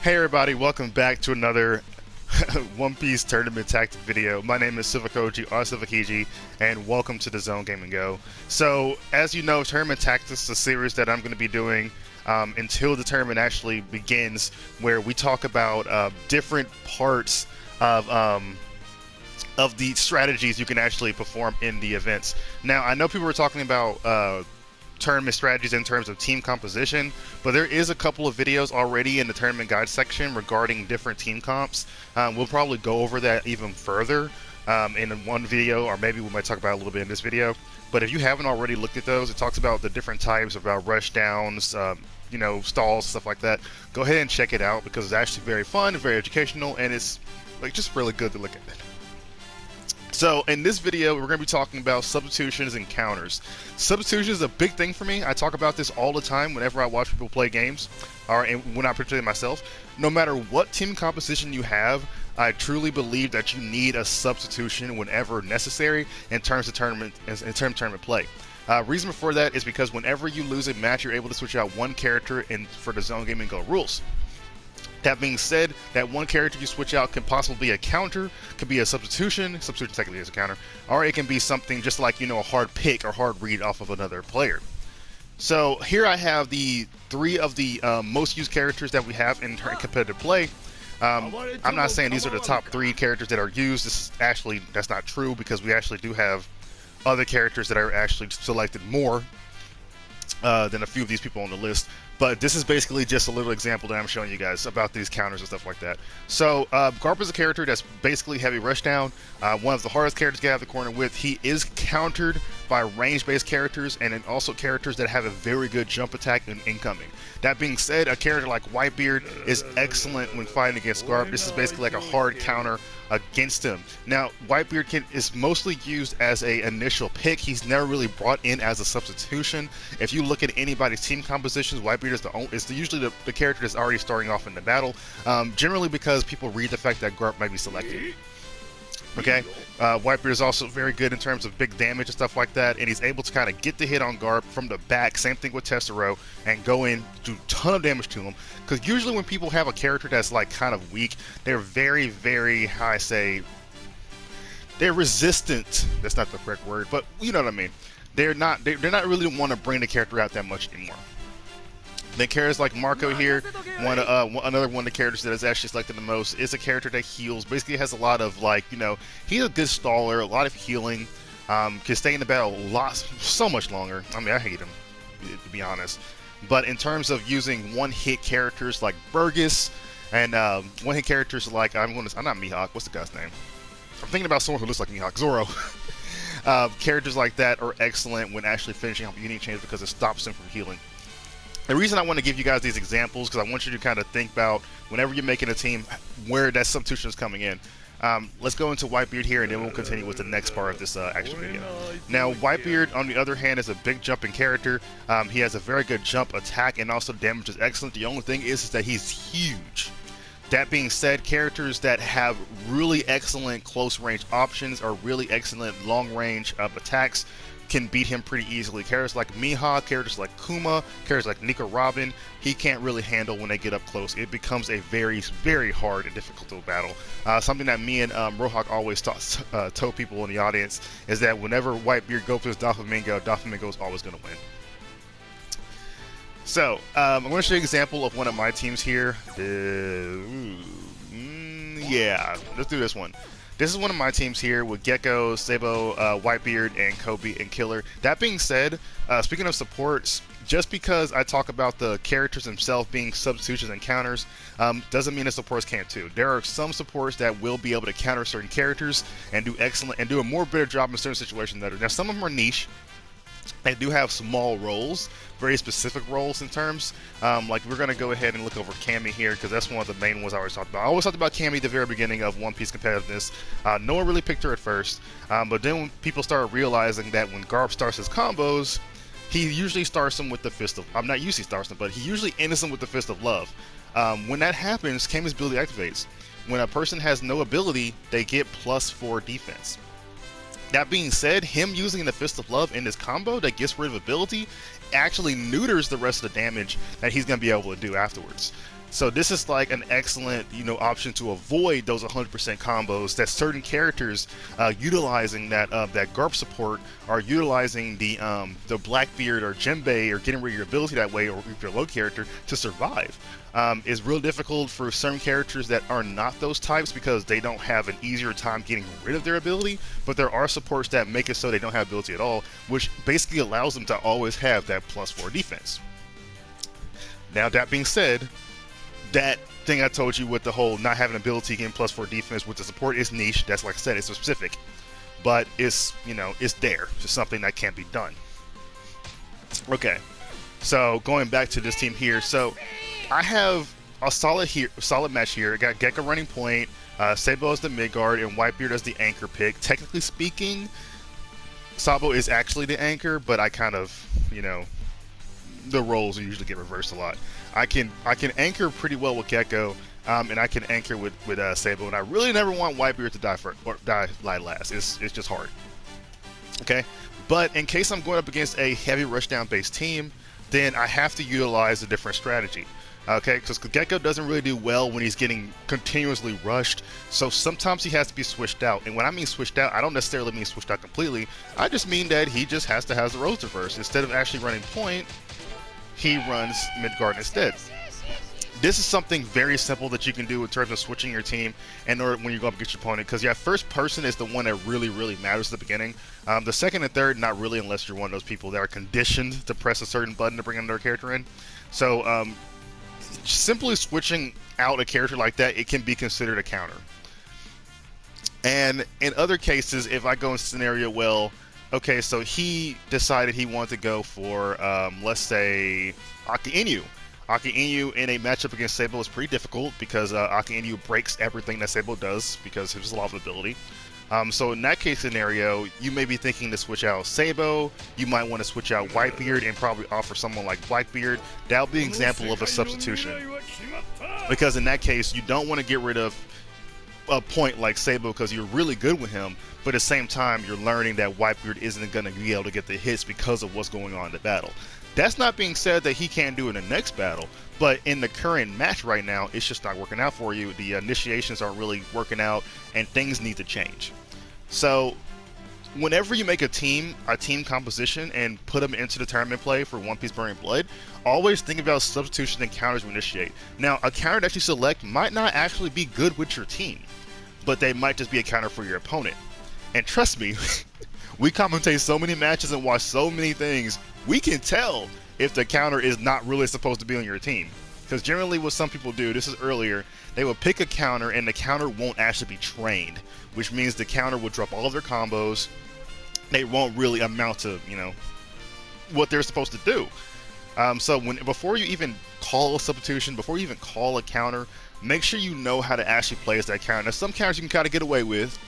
Hey everybody, welcome back to another One Piece tournament tactic video. My name is Silvokiji, and welcome to TheZoneGamingGo. So, as you know, Tournament Tactics is a series that I'm going to be doing until the tournament actually begins, where we talk about different parts of the strategies you can actually perform in the events. Now, I know people were talking about tournament strategies in terms of team composition, but there is a couple of videos already in the tournament guide section regarding different team comps. We'll probably go over that even further in one video, or maybe we might talk about it a little bit in this video. But if you haven't already looked at those, it talks about the different types, about rush downs, you know, stalls, stuff like that. Go ahead and check it out because it's actually very fun, very educational, and it's like just really good to look at. So in this video, we're going to be talking about substitutions and counters. Substitution is a big thing for me. I talk about this all the time whenever I watch people play games, or when I particularly myself. No matter what team composition you have, I truly believe that you need a substitution whenever necessary in terms of tournament play. Reason for that is because whenever you lose a match, you're able to switch out one character for the Zone Gaming Go rules. That being said, that one character you switch out can possibly be a counter, could be a substitution technically is a counter, or it can be something just like, you know, a hard pick or hard read off of another player. So here I have the three of the most used characters that we have in competitive play. I'm not saying these are the top three characters that are used. That's not true, because we actually do have other characters that are actually selected more than a few of these people on the list. But this is basically just a little example that I'm showing you guys about these counters and stuff like that. So Garp is a character that's basically heavy rushdown. One of the hardest characters to get out of the corner with. He is countered by range-based characters and then also characters that have a very good jump attack and incoming. That being said, a character like Whitebeard is excellent when fighting against Garp. This is basically like a hard counter against him. Now, Whitebeard is mostly used as an initial pick. He's never really brought in as a substitution. If you look at anybody's team compositions, Whitebeard is usually the character that's already starting off in the battle, generally because people read the fact that Garp might be selected. Okay, Whitebeard is also very good in terms of big damage and stuff like that, and he's able to kind of get the hit on Garp from the back, same thing with Tessero, and go in, do a ton of damage to him. Because usually when people have a character that's like kind of weak, they're very, very, how I say, they're resistant. That's not the correct word, but you know what I mean. They're not really want to bring the character out that much anymore. Then characters like Marco here, another one of the characters that is actually selected the most, is a character that heals. Basically has a lot of, like, you know, he's a good staller, a lot of healing, can stay in the battle so much longer. I mean, I hate him, to be honest. But in terms of using one-hit characters like Burgess, and one-hit characters like, I'm not Mihawk, what's the guy's name? I'm thinking about someone who looks like Mihawk, Zoro. Characters like that are excellent when actually finishing off unique change because it stops them from healing. The reason I want to give you guys these examples because I want you to kind of think about whenever you're making a team where that substitution is coming in. Let's go into Whitebeard here, and then we'll continue with the next part of this action video. Now, Whitebeard, on the other hand, is a big jumping character. He has a very good jump attack, and also damage is excellent. The only thing is that he's huge. That being said, characters that have really excellent close range options or really excellent long range attacks can beat him pretty easily. Characters like Mihawk, characters like Kuma, characters like Nico Robin, he can't really handle when they get up close. It becomes a very, very hard and difficult battle. Something that me and Rohawk always tell people in the audience is that whenever Whitebeard goes to his Doflamingo is always going to win. So, I'm going to show you an example of one of my teams here. Yeah, let's do this one. This is one of my teams here with Gecko, Sabo, Whitebeard, and Kobe and Killer. That being said, speaking of supports, just because I talk about the characters themselves being substitutions and counters, doesn't mean the supports can't too. There are some supports that will be able to counter certain characters and do a more better job in certain situations than others. Now, some of them are niche. They do have small roles, very specific roles in terms. Like, we're going to go ahead and look over Cammy here because that's one of the main ones I always talked about. I always talked about Cammy at the very beginning of One Piece competitiveness. No one really picked her at first, but then when people started realizing that when Garp starts his combos, he usually starts them with the Fist of... I'm not usually starts them, but he usually ends them with the Fist of Love. When that happens, Cammy's ability activates. When a person has no ability, they get +4 defense. That being said, him using the Fist of Love in this combo that gets rid of ability actually neuters the rest of the damage that he's going to be able to do afterwards. So this is like an excellent, option to avoid those 100% combos that certain characters utilizing that GARP support are utilizing the Blackbeard or Djembe or getting rid of your ability that way, or your low character to survive. It's real difficult for certain characters that are not those types because they don't have an easier time getting rid of their ability, but there are supports that make it so they don't have ability at all, which basically allows them to always have that +4 defense. Now that being said, that thing I told you with the whole not having ability getting +4 defense with the support is niche. That's, like I said, it's specific, but it's it's there. It's just something that can't be done. Okay, so going back to this team here, so I have a solid match here. I got Gecko running point, Sabo as the mid guard, and Whitebeard as the anchor pick. Technically speaking, Sabo is actually the anchor, but I kind of the roles usually get reversed a lot. I can anchor pretty well with Gecko, and I can anchor with Sabo, and I really never want Whitebeard to die last. It's just hard. Okay, but in case I'm going up against a heavy rushdown based team, then I have to utilize a different strategy. Okay, because Gecko doesn't really do well when he's getting continuously rushed, so sometimes he has to be switched out. And when I mean switched out, I don't necessarily mean switched out completely. I just mean that he just has to have the roles reversed. Instead of actually running point, he runs Midgard instead. This is something very simple that you can do in terms of switching your team in order when you go up against your opponent, because first person is the one that really matters at the beginning. The second and third, not really, unless you're one of those people that are conditioned to press a certain button to bring another character in. So simply switching out a character like that, it can be considered a counter. And in other cases, if I go in scenario, well, okay, so he decided he wanted to go for, let's say, Aki Inu. Aki Inu in a matchup against Sabo is pretty difficult because Aki Inu breaks everything that Sabo does because of his lava ability. So in that case scenario, you may be thinking to switch out Sabo. You might want to switch out Whitebeard and probably offer someone like Blackbeard. That would be an example of a substitution. Because in that case, you don't want to get rid of a point like Sabo because you're really good with him, but at the same time you're learning that Whitebeard isn't going to be able to get the hits because of what's going on in the battle. That's not being said that he can't do it in the next battle, but in the current match right now, it's just not working out for you. The initiations aren't really working out, and things need to change. So whenever you make a team composition and put them into the tournament play for One Piece Burning Blood, always think about substitutions and counters to initiate. Now, a counter that you select might not actually be good with your team, but they might just be a counter for your opponent. And trust me, we commentate so many matches and watch so many things, we can tell if the counter is not really supposed to be on your team. Because generally what some people do, this is earlier, they will pick a counter and the counter won't actually be trained, which means the counter will drop all of their combos. They won't really amount to, what they're supposed to do. So before you even call a substitution, before you even call a counter, make sure you know how to actually play as that counter. Now, some counters you can kind of get away with.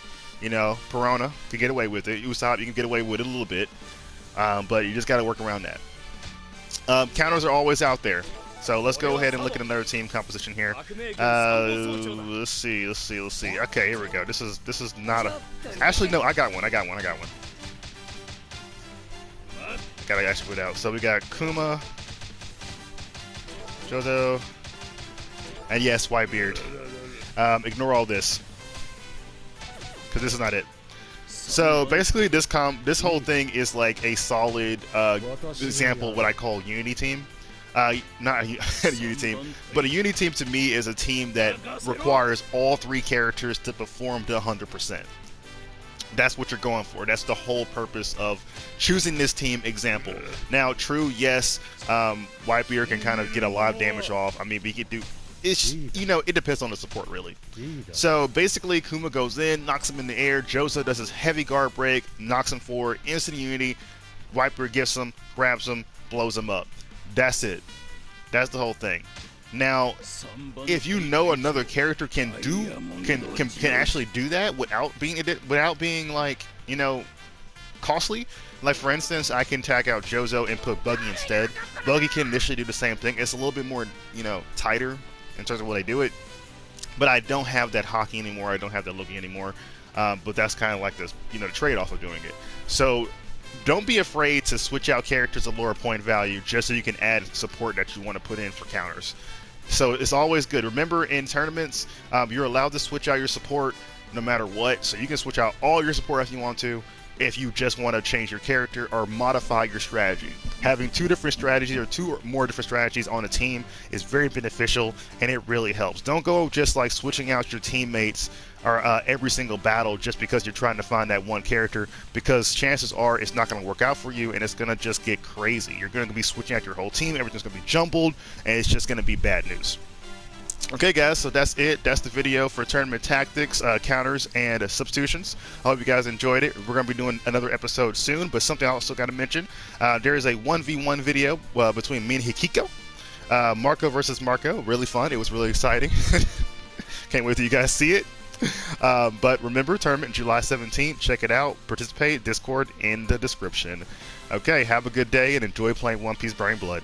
Perona can get away with it. Usopp, you can get away with it a little bit. But you just got to work around that. Counters are always out there. So let's go ahead and look at another team composition here. Let's see. Okay, here we go. This is not a... Actually, no, I got one. Gotta actually put it out. So we got Kuma, Jozo, and yes, Whitebeard. Ignore all this, because this is not it. So basically, this whole thing is like a solid example of what I call Unity team. Not a Unity team, but a Unity team to me is a team that requires all three characters to perform to 100%. That's what you're going for. That's the whole purpose of choosing this team example. Now, true, yes, Whitebeard can kind of get a lot of damage off. I mean, he could do... It's, it depends on the support, really. So, basically, Kuma goes in, knocks him in the air. Jozo does his heavy guard break, knocks him forward, instant Unity. Whitebeard gets him, grabs him, blows him up. That's it. That's the whole thing. Now, if you know another character can actually do that without being like, costly. Like, for instance, I can tag out Jozo and put Buggy instead. Buggy can initially do the same thing. It's a little bit more, tighter in terms of when they do it. But I don't have that hockey anymore. I don't have that looking anymore. But that's kind of like this, the trade-off of doing it. So don't be afraid to switch out characters at lower point value just so you can add support that you want to put in for counters. So it's always good. Remember, in tournaments, you're allowed to switch out your support no matter what. So you can switch out all your support if you want to, if you just want to change your character or modify your strategy. Having two different strategies or two or more different strategies on a team is very beneficial, and it really helps. Don't go just like switching out your teammates or every single battle just because you're trying to find that one character, because chances are it's not going to work out for you and it's going to just get crazy. You're going to be switching out your whole team, everything's going to be jumbled, and it's just going to be bad news. Okay guys, so that's it. That's the video for tournament tactics, counters, and substitutions. I hope you guys enjoyed it. We're going to be doing another episode soon, but something I also got to mention, there is a 1v1 video between me and Hikiko. Marco versus Marco, really fun. It was really exciting. Can't wait till you guys see it. But remember, tournament July 17th. Check it out. Participate. Discord in the description. Okay, have a good day and enjoy playing One Piece Burning Blood.